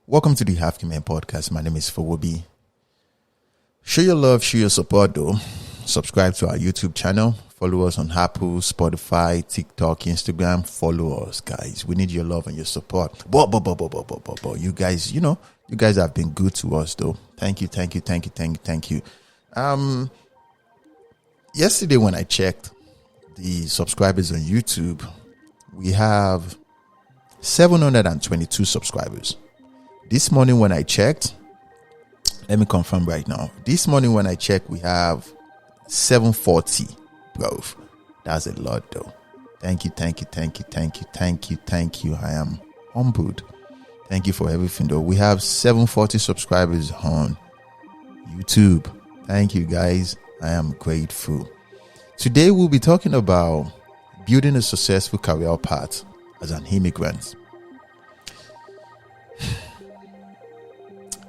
Welcome to the Half Human Podcast. My name is Fowobi. Show your love, show your support though. Subscribe to our YouTube channel. Follow us on Apple, Spotify, TikTok, Instagram. Follow us, guys. We need your love and your support. You guys, you guys have been good to us though. Thank you. Yesterday when I checked the subscribers on YouTube, we have 722 subscribers. This morning when I checked, let me confirm right now. This morning when I checked, we have 740. Bro, that's a lot though. Thank you. I am humbled. Thank you for everything though. We have 740 subscribers on YouTube. Thank you guys. I am grateful. Today we'll be talking about building a successful career path as an immigrant.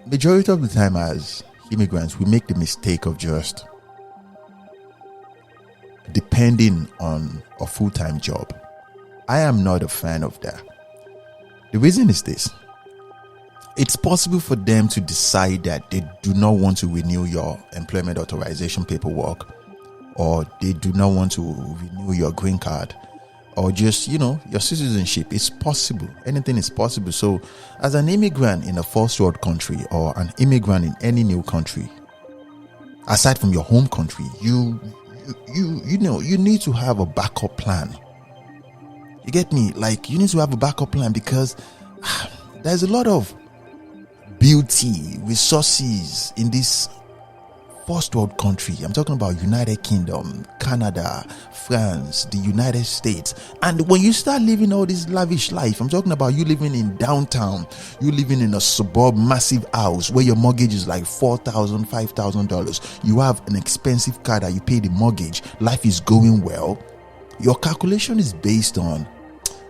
Majority of the time as immigrants, we make the mistake of just depending on a full-time job. I am not a fan of that. The reason is this. It's possible for them to decide that they do not want to renew your employment authorization paperwork, or they do not want to renew your green card, or just, your citizenship. It's possible. Anything is possible. So as an immigrant in a first world country or an immigrant in any new country, aside from your home country, you need to have a backup plan. You get me? Like, you need to have a backup plan because there's a lot of beauty, resources in this first world country. I'm talking about United Kingdom, Canada, France, the United States. And when you start living all this lavish life, I'm talking about you living in downtown, you living in a suburb, massive house where your mortgage is like $4,000, $5,000. You have an expensive car that you pay the mortgage. Life is going well. Your calculation is based on,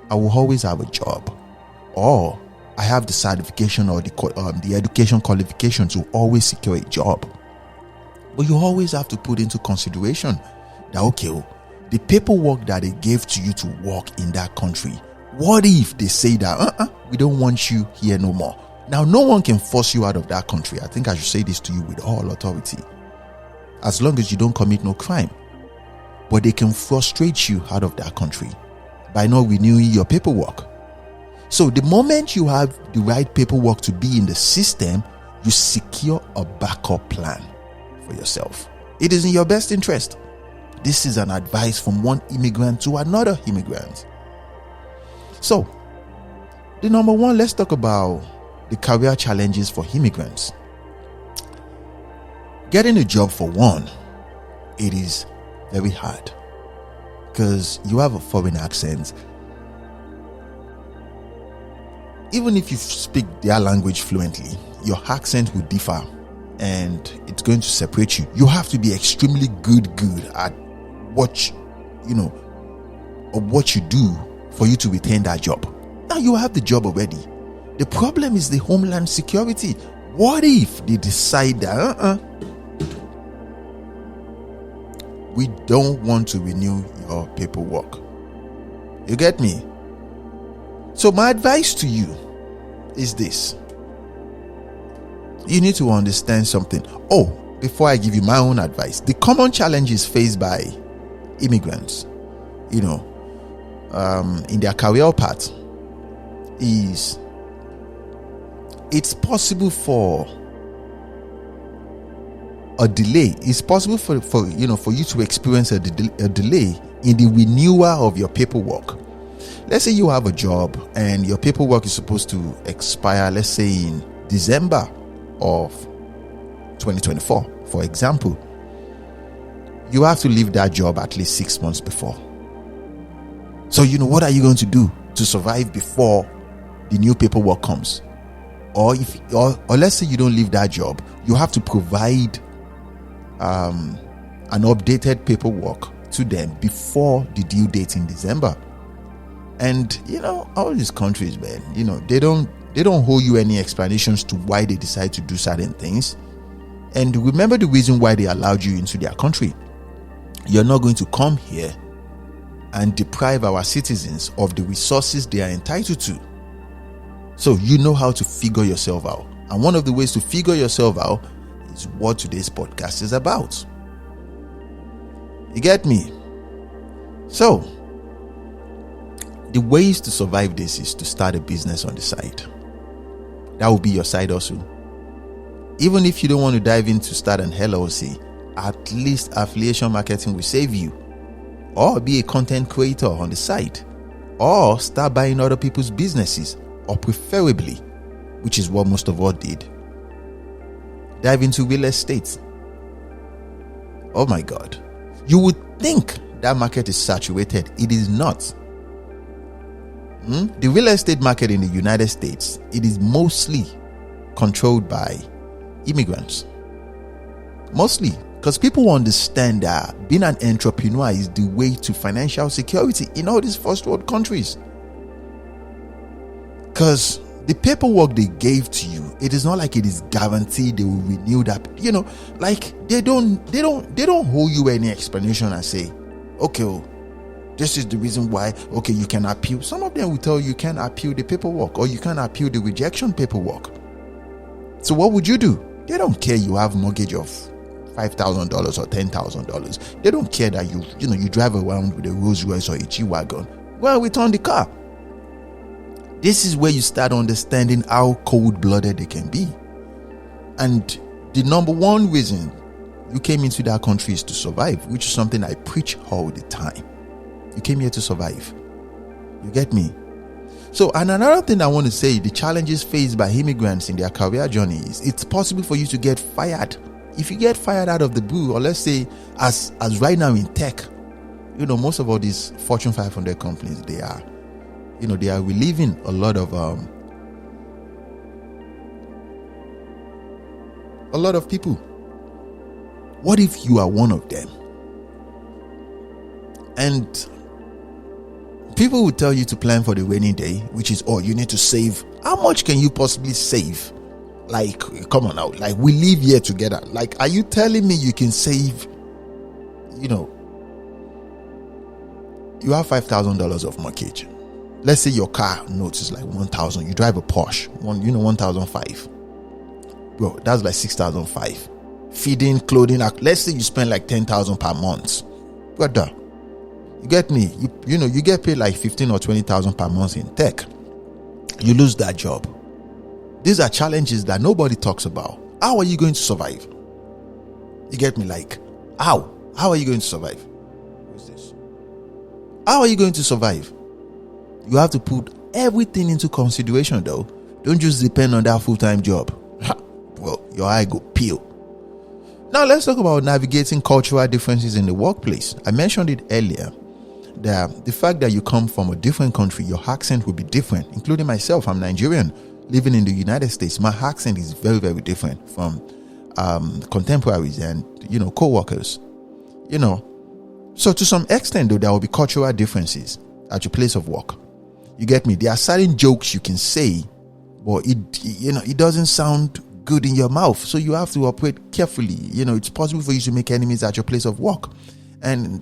I will always have a job, or I have the certification or the education qualification to always secure a job. But you always have to put into consideration that, the paperwork that they gave to you to work in that country, what if they say that, we don't want you here no more? Now, no one can force you out of that country. I think I should say this to you with all authority. As long as you don't commit no crime. But they can frustrate you out of that country by not renewing your paperwork. So the moment you have the right paperwork to be in the system, you secure a backup plan for yourself. It is in your best interest. This is an advice from one immigrant to another immigrant. So, the number one, let's talk about the career challenges for immigrants. Getting a job, for one, it is very hard because you have a foreign accent. Even if you speak their language fluently, your accent will differ and it's going to separate you. You have to be extremely good at what you do for you to retain that job. Now you have the job already. The problem is the homeland security. What if they decide that we don't want to renew your paperwork? You get me? So my advice to you is this. You need to understand something. Before I give you my own advice, the common challenges faced by immigrants, in their career path is it's possible for a delay. It's possible for you to experience a delay in the renewal of your paperwork. Let's say you have a job and your paperwork is supposed to expire, let's say in December of 2024, for example. You have to leave that job at least 6 months before. So what are you going to do to survive before the new paperwork comes? Or let's say you don't leave that job, you have to provide an updated paperwork to them before the due date in December. And all these countries, man, they don't owe you any explanations to why they decide to do certain things. And remember the reason why they allowed you into their country. You're not going to come here and deprive our citizens of the resources they are entitled to. So you know how to figure yourself out. And one of the ways to figure yourself out is what today's podcast is about. You get me? So, the ways to survive this is to start a business on the side. That will be your side hustle. Even if you don't want to dive into start an LLC, at least affiliation marketing will save you. Or be a content creator on the side. Or start buying other people's businesses. Or preferably, which is what most of us did, dive into real estate. Oh my God. You would think that market is saturated. It is not. The real estate market in the United States, it is mostly controlled by immigrants. Mostly. Because people understand that being an entrepreneur is the way to financial security in all these first world countries. Because the paperwork they gave to you, it is not like it is guaranteed they will renew that. Like they don't hold you any explanation and say, okay, this is the reason why, okay, you can appeal. Some of them will tell you can appeal the paperwork or you can appeal the rejection paperwork. So what would you do? They don't care you have mortgage of $5,000 or $10,000. They don't care that you drive around with a Rolls Royce or a G-Wagon. Well, return the car. This is where you start understanding how cold-blooded they can be. And the number one reason you came into that country is to survive, which is something I preach all the time. You came here to survive. You get me? So, and another thing I want to say, the challenges faced by immigrants in their career journey is it's possible for you to get fired. If you get fired out of the blue, or let's say as right now in tech, most of all these Fortune 500 companies, they are relieving a lot of people. What if you are one of them? And people will tell you to plan for the rainy day, which is, you need to save. How much can you possibly save? Like, come on now. Like, we live here together. Like, are you telling me you can save, you have $5,000 of mortgage. Let's say your car note is like 1,000. You drive a Porsche, 1,005. Bro, that's like 6,005. Feeding, clothing. Let's say you spend like 10,000 per month. Brother, you get me? You get paid like 15 or 20,000 per month in tech. You lose that job. These are challenges that nobody talks about. How are you going to survive? You get me? Like, how? How are you going to survive? Who's this? How are you going to survive? You have to put everything into consideration, though. Don't just depend on that full-time job. Well, your eye go peel. Now, let's talk about navigating cultural differences in the workplace. I mentioned it earlier. The fact that you come from a different country, your accent will be different, including myself. I'm Nigerian, living in the United States. My accent is very, very different from contemporaries and, co-workers. So to some extent, though, there will be cultural differences at your place of work. You get me? There are certain jokes you can say, but it doesn't sound good in your mouth. So you have to operate carefully. It's possible for you to make enemies at your place of work. And,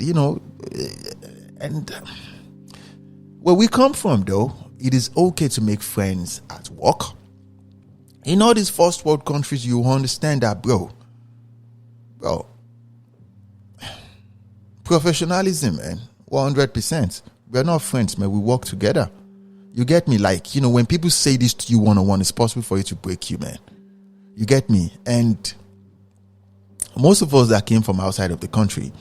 where we come from, though, it is okay to make friends at work. In all these first world countries, you understand that, bro, professionalism, man, 100%. We're not friends, man. We work together. You get me? Like, when people say this to you one-on-one, it's possible for you to break you, man. You get me? And most of us that came from outside of the country,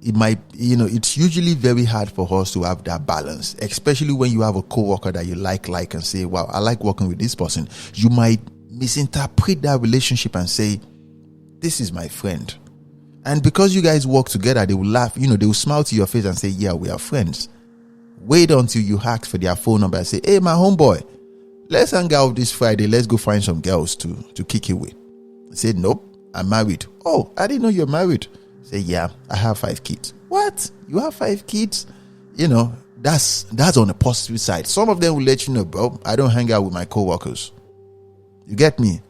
it might, it's usually very hard for us to have that balance, especially when you have a coworker that you like and say, wow, I like working with this person. You might misinterpret that relationship and say, this is my friend. And because you guys work together, they will laugh, they will smile to your face and say, yeah, we are friends. Wait until you ask for their phone number and say, hey, my homeboy, let's hang out this Friday. Let's go find some girls to kick it with. I said, nope, I'm married. Oh, I didn't know you're married. Say, yeah, I have 5 kids. What? You have 5 kids? That's on the positive side. Some of them will let you know, bro, I don't hang out with my coworkers. You get me?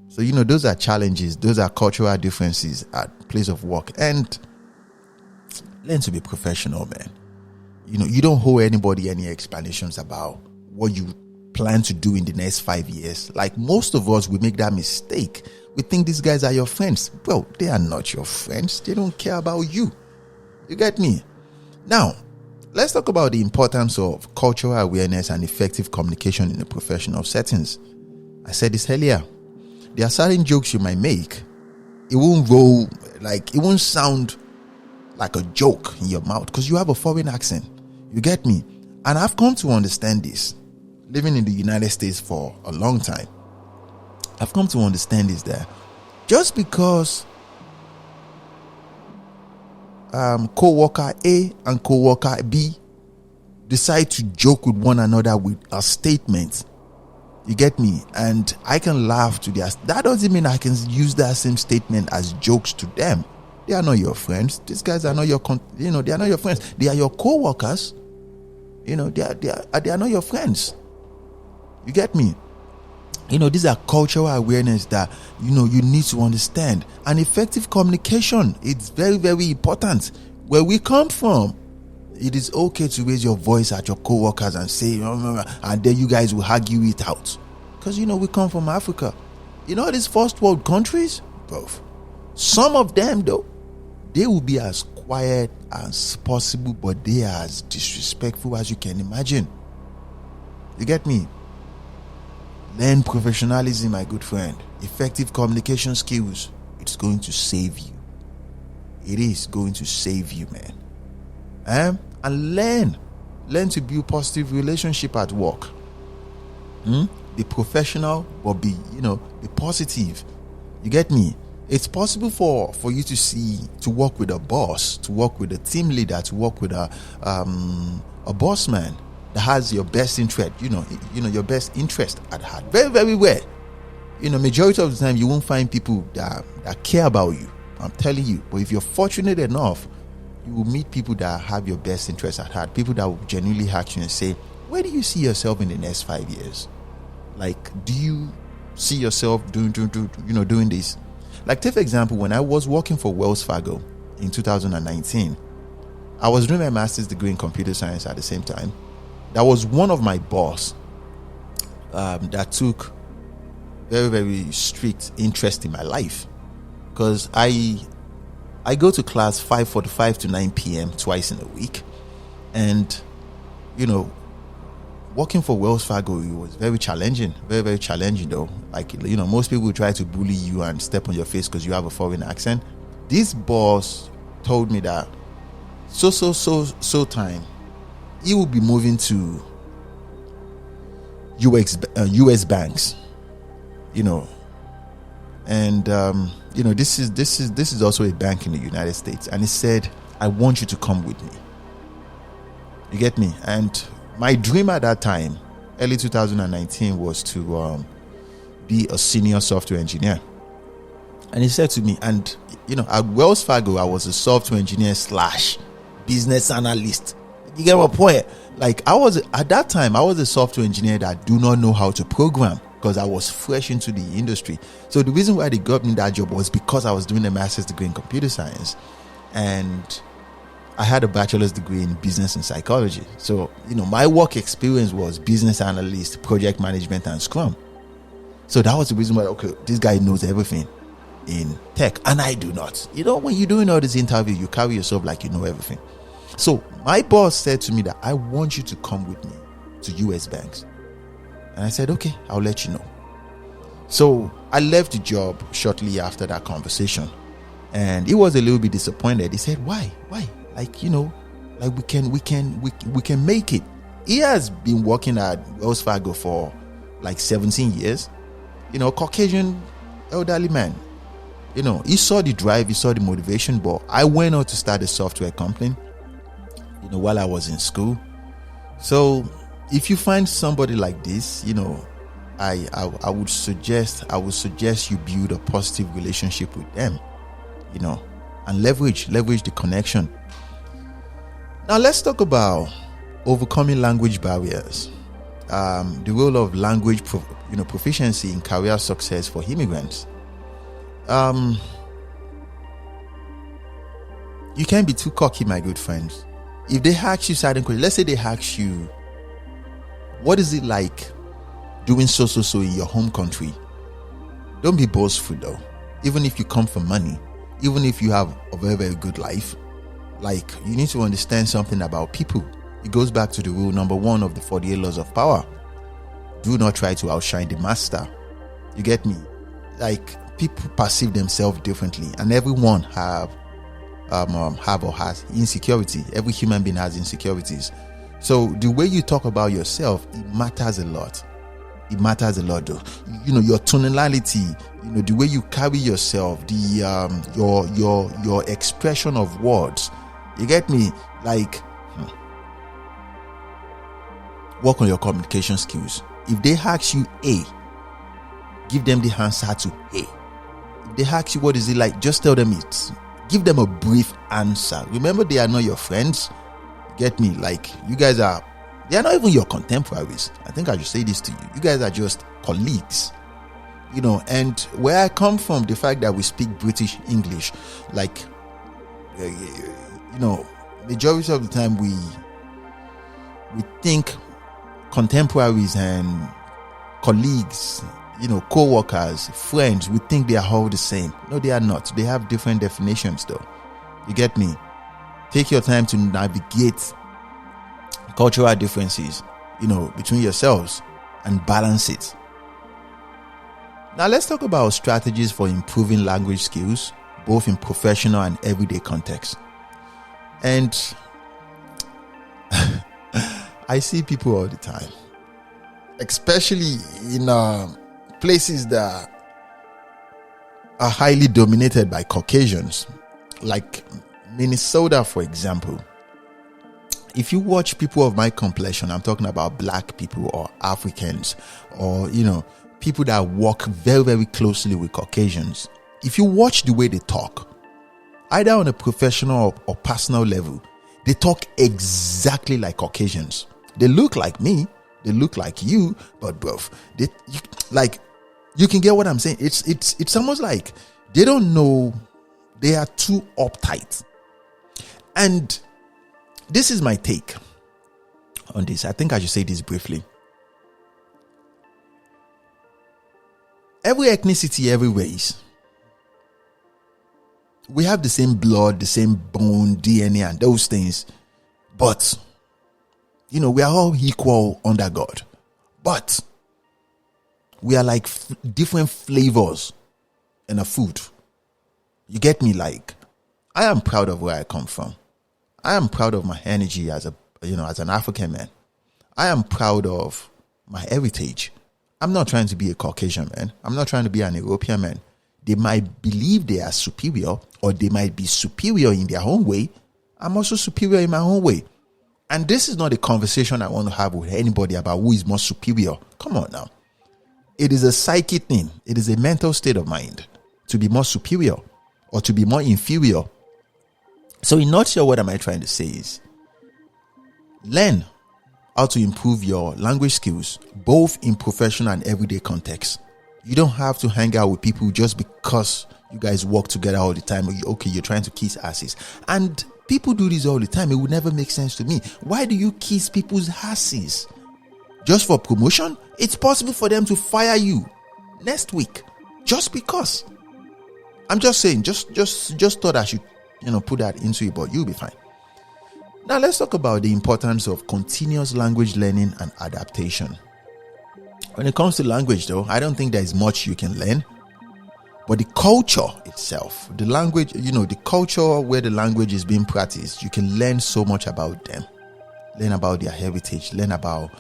So, those are challenges. Those are cultural differences at place of work. And learn to be professional, man. You don't owe anybody any explanations about what you plan to do in the next 5 years. Like most of us, we make that mistake. We think these guys are your friends. Well, they are not your friends. They don't care about you. You get me? Now, let's talk about the importance of cultural awareness and effective communication in the professional settings. I said this earlier. There are certain jokes you might make. It won't roll, like, it won't sound like a joke in your mouth because you have a foreign accent. You get me? And I've come to understand this, living in the United States for a long time. I've come to understand this, that just because co-worker A and co-worker B decide to joke with one another with a statement, you get me, and I can laugh to their, that doesn't mean I can use that same statement as jokes to them. They are not your friends. These guys are not your, they are not your friends. They are your co-workers. They are not your friends. You get me? These are cultural awareness that, you need to understand. And effective communication, it's very, very important. Where we come from, it is okay to raise your voice at your co-workers and say, and then you guys will argue it out. Because, we come from Africa. These first world countries, bro, some of them, though, they will be as quiet as possible, but they are as disrespectful as you can imagine. You get me? Learn professionalism, my good friend. Effective communication skills. It's going to save you. It is going to save you, man. And learn to build positive relationship at work. Be professional, but be positive. You get me? It's possible for you to work with a boss, to work with a team leader, to work with a boss man that has your best interest, your best interest at heart. Very, very well. Majority of the time you won't find people that care about you. I'm telling you. But if you're fortunate enough, you will meet people that have your best interest at heart. People that will genuinely ask you and say, where do you see yourself in the next 5 years? Like, do you see yourself doing this? Like, take for example, when I was working for Wells Fargo in 2019, I was doing my master's degree in computer science at the same time. That was one of my boss that took very, very strict interest in my life, because I go to class 5:45 to 9 p.m. twice in a week, and working for Wells Fargo, it was very challenging, very, very challenging though. Like, most people try to bully you and step on your face because you have a foreign accent. This boss told me that so time he will be moving to US banks, and this is also a bank in the United States, and he said, I want you to come with me. You get me? And my dream at that time, early 2019, was to be a senior software engineer. And he said to me, and at Wells Fargo, I was a software engineer / business analyst. You get my point? Like, at that time, I was a software engineer that do not know how to program, because I was fresh into the industry. So the reason why they got me that job was because I was doing a master's degree in computer science, and I had a bachelor's degree in business and psychology. So, my work experience was business analyst, project management, and Scrum. So that was the reason why, okay, this guy knows everything in tech, and I do not. When you're doing all this interview, you carry yourself like you know everything. So my boss said to me that I want you to come with me to US banks. And I said, okay, I'll let you know. So I left the job shortly after that conversation, and he was a little bit disappointed. He said, why? Like, like we can make it. He has been working at Wells Fargo for like 17 years. Caucasian elderly man. He saw the drive, he saw the motivation, but I went on to start a software company, while I was in school. So if you find somebody like this, I would suggest you build a positive relationship with them, and leverage the connection. Now let's talk about overcoming language barriers. The role of language proficiency in career success for immigrants. You can't be too cocky, my good friends. If they ask you certain questions, let's say they ask you, what is it like doing so in your home country. Don't be boastful though. Even if you come for money, even if you have a very, very good life, like, you need to understand something about people. It goes back to the rule number 1 of the 48 laws of power. Do not try to outshine the master. You get me? Like, people perceive themselves differently, and everyone have or has insecurity. Every human being has insecurities. So the way you talk about yourself, it matters a lot. It matters a lot though. Your tonality, the way you carry yourself, your expression of words. You get me? Like, work on your communication skills. If they ask you A, give them the answer to A. If they ask you what is it like, just tell them it. Give them a brief answer. Remember, they are not your friends. Get me? Like, they are not even your contemporaries. I think I should say this to you. You guys are just colleagues. And where I come from, the fact that we speak British English, like, majority of the time we think contemporaries and colleagues, co-workers, friends, we think they are all the same. No, they are not. They have different definitions though. You get me? Take your time to navigate cultural differences, between yourselves, and balance it. Now let's talk about strategies for improving language skills, both in professional and everyday context. And I see people all the time, especially in places that are highly dominated by Caucasians, like Minnesota, for example. If you watch people of my complexion, I'm talking about black people or Africans, or people that work very, very closely with Caucasians. If you watch the way they talk, either on a professional or personal level, they talk exactly like Caucasians. They look like me, they look like you, but bro, you can get what I'm saying. It's almost like they don't know, they are too uptight. And this is my take on this. I think I should say this briefly. Every ethnicity, every race, we have the same blood, the same bone, DNA, and those things. But, we are all equal under God. But we are like different flavors in a food. You get me? Like, I am proud of where I come from. I am proud of my energy as an African man. I am proud of my heritage. I'm not trying to be a Caucasian man. I'm not trying to be an European man. They might believe they are superior, or they might be superior in their own way. I'm also superior in my own way. And this is not a conversation I want to have with anybody about who is more superior. Come on now. It is a psychic thing. It is a mental state of mind to be more superior or to be more inferior. So in nutshell, what am I trying to say is, learn how to improve your language skills, both in professional and everyday context. You don't have to hang out with people just because you guys work together all the time. You're trying to kiss asses. And people do this all the time. It would never make sense to me. Why do you kiss people's asses? Just for promotion? It's possible for them to fire you next week just because. I'm just saying, just thought I should put that into it, but you'll be fine. Now let's talk about the importance of continuous language learning and adaptation. When it comes to language though, I don't think there is much you can learn, but the culture itself, the language, the culture where the language is being practiced, you can learn so much about them. Learn about their heritage, learn about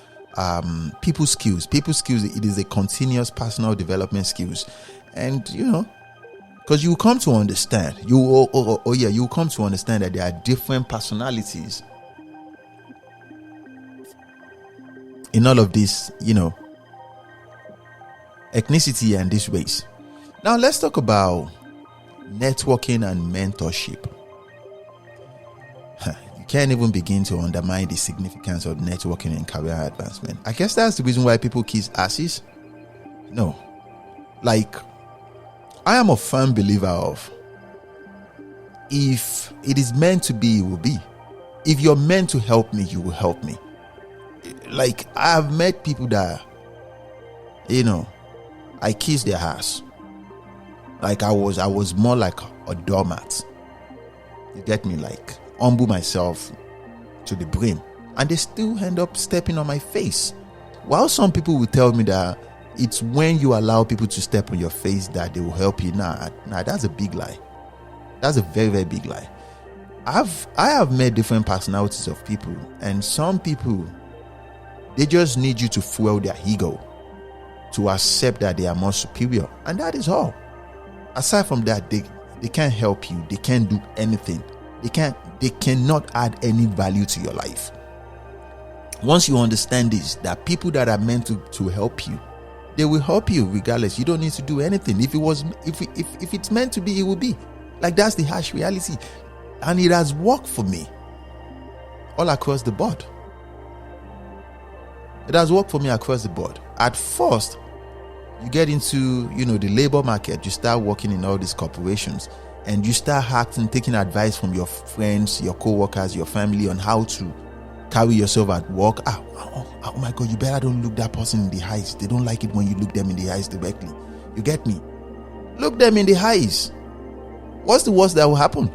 people skills. People skills, it is a continuous personal development skills. And because you come to understand, you come to understand that there are different personalities in all of this, ethnicity and this race. Now let's talk about networking and mentorship. You can't even begin to undermine the significance of networking and career advancement. I guess that's the reason why people kiss asses. No, like, I am a firm believer of, if it is meant to be, it will be. If you're meant to help me, you will help me. Like, I have met people that I kissed their ass. Like I was more like a doormat. You get me? Like humble myself to the brim, and they still end up stepping on my face. While some people will tell me that it's when you allow people to step on your face that they will help you. Nah, that's a big lie. That's a very, very big lie. I have met different personalities of people, and some people, they just need you to fuel their ego, to accept that they are more superior, and that is all. Aside from that, they can't help you. They can't do anything. They cannot add any value to your life. Once you understand this, that people that are meant to help you, they will help you regardless. You don't need to do anything. If it's meant to be, it will be. Like, that's the harsh reality. And it has worked for me all across the board. It has worked for me across the board. At first, you get into, the labor market, you start working in all these corporations, and you start taking advice from your friends, your co-workers, your family on how to carry yourself at work. Oh my God, you better don't look that person in the eyes. They don't like it when you look them in the eyes directly. You get me? Look them in the eyes. What's the worst that will happen?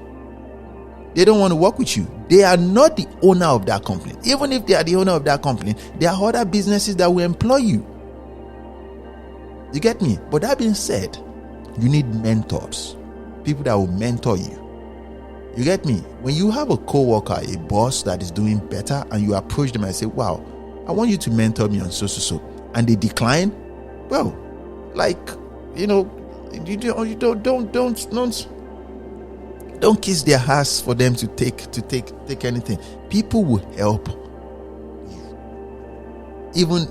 They don't want to work with you. They are not the owner of that company. Even if they are the owner of that company, there are other businesses that will employ you. You get me? But that being said, you need mentors. People that will mentor you. You get me? When you have a co-worker, a boss that is doing better, and you approach them and say, wow, I want you to mentor me on so, and they decline, well, you don't kiss their ass for them to take anything. People will help you, even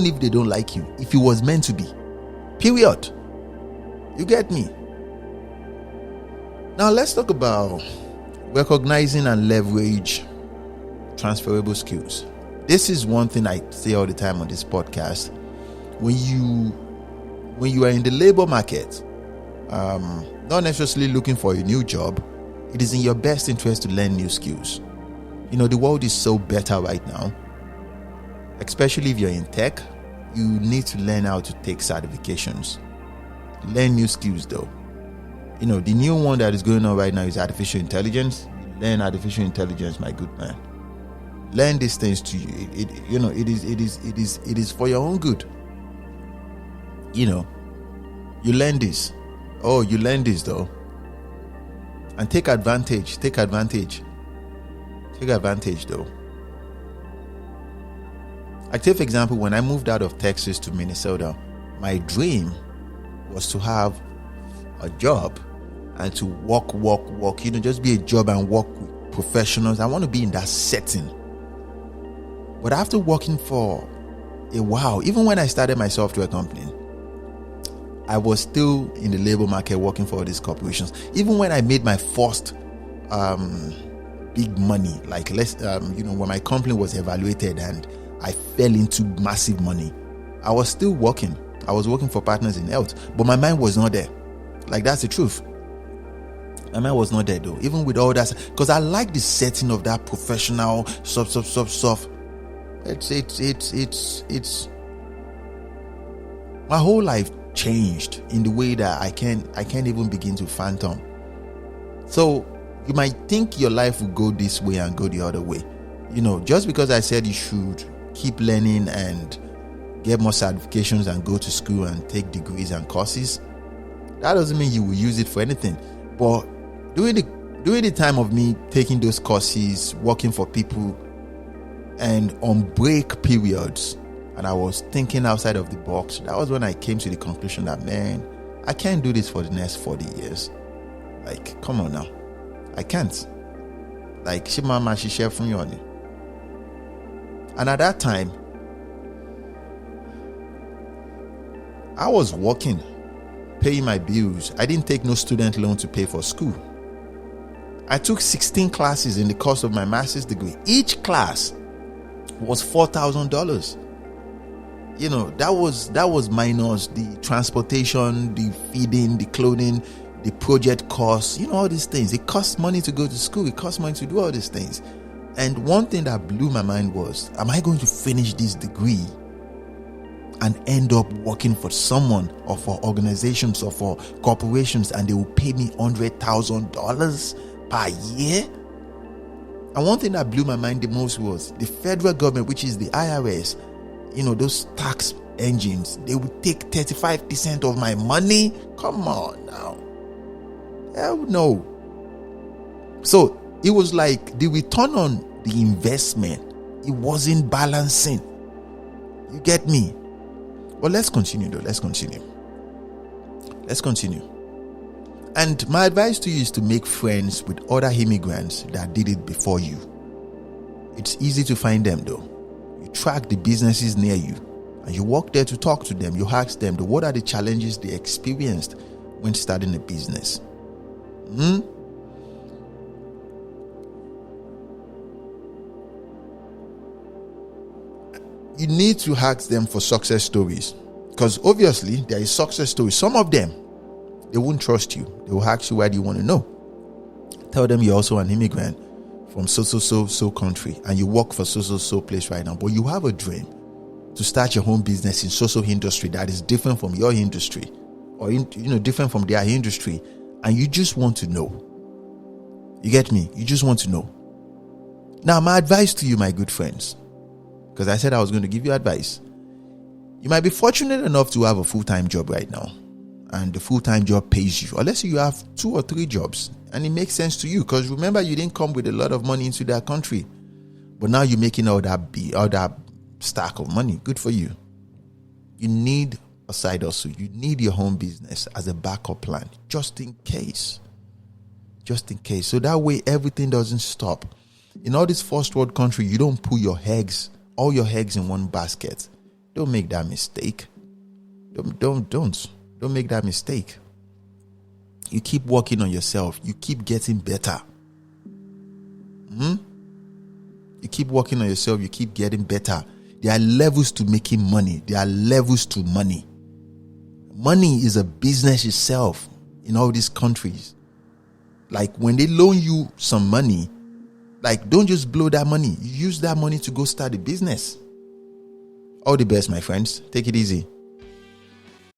if they don't like you, if it was meant to be. Period. You get me? Now let's talk about recognizing and leverage transferable skills. This is one thing I say all the time on this podcast. When you are in the labor market, not necessarily looking for a new job, it is in your best interest to learn new skills. The world is so better right now. Especially if you're in tech, you need to learn how to take certifications. Learn new skills though. The new one that is going on right now is artificial intelligence. Learn artificial intelligence, my good man. Learn these things to you. It is for your own good. You learn this. Oh, you learn this though. And take advantage though. Like, take for example, when I moved out of Texas to Minnesota, my dream was to have a job and to walk, just be a job and work with professionals. I want to be in that setting. But after working for a while, even when I started my software company, I was still in the labor market working for all these corporations. Even when I made my first big money, like when my company was evaluated and I fell into massive money, I was still working. I was working for Partners in Health, but my mind was not there. Like, that's the truth. My mind was not there though, even with all that, because I like the setting of that professional stuff. It's my whole life changed in the way that I can't even begin to fathom. So you might think your life will go this way and go the other way. Just because I said you should keep learning and get more certifications and go to school and take degrees and courses, that doesn't mean you will use it for anything. But during the time of me taking those courses, working for people, and on break periods, and I was thinking outside of the box, that was when I came to the conclusion that, man, I can't do this for the next 40 years. Like, come on now. I can't. Like, Shimama Shishe Funyoni. And at that time, I was working, paying my bills. I didn't take no student loan to pay for school. I took 16 classes in the course of my master's degree. Each class was $4,000. That was minus the transportation, the feeding, the clothing, the project costs, all these things. It costs money to go to school. It costs money to do all these things. And one thing that blew my mind was, am I going to finish this degree and end up working for someone or for organizations or for corporations, and they will pay me $100,000 per year. And one thing that blew my mind the most was the federal government, which is the IRS, those tax engines, they would take 35% of my money. Come on now. Hell no. So it was like the return on the investment, it wasn't balancing. You get me? Well, let's continue though. Let's continue. And my advice to you is to make friends with other immigrants that did it before you. It's easy to find them though. You track the businesses near you and you walk there to talk to them. You ask them what are the challenges they experienced when starting a business. You need to ask them for success stories, because obviously there is success stories. Some of them, they won't trust you. They will ask you, why do you want to know? Tell them you're also an immigrant from so country and you work for so place right now, but you have a dream to start your own business in so industry that is different from your industry, or different from their industry, and you just want to know. You get me? You just want to know. Now, my advice to you, my good friends, because I said I was going to give you advice. You might be fortunate enough to have a full-time job right now, and the full-time job pays you. Or let's say you have 2 or 3 jobs and it makes sense to you, because remember, you didn't come with a lot of money into that country, but now you're making all that stack of money. Good for you. You need a side hustle. You need your home business as a backup plan, just in case. So that way everything doesn't stop. In all this first world country, you don't put all your eggs in one basket. Don't make that mistake. Don't make that mistake. You keep working on yourself. You keep getting better. You keep working on yourself. You keep getting better. There are levels to making money. There are levels to money. Money is a business itself in all these countries. Like when they loan you some money, like don't just blow that money. Use that money to go start a business. All the best, my friends. Take it easy.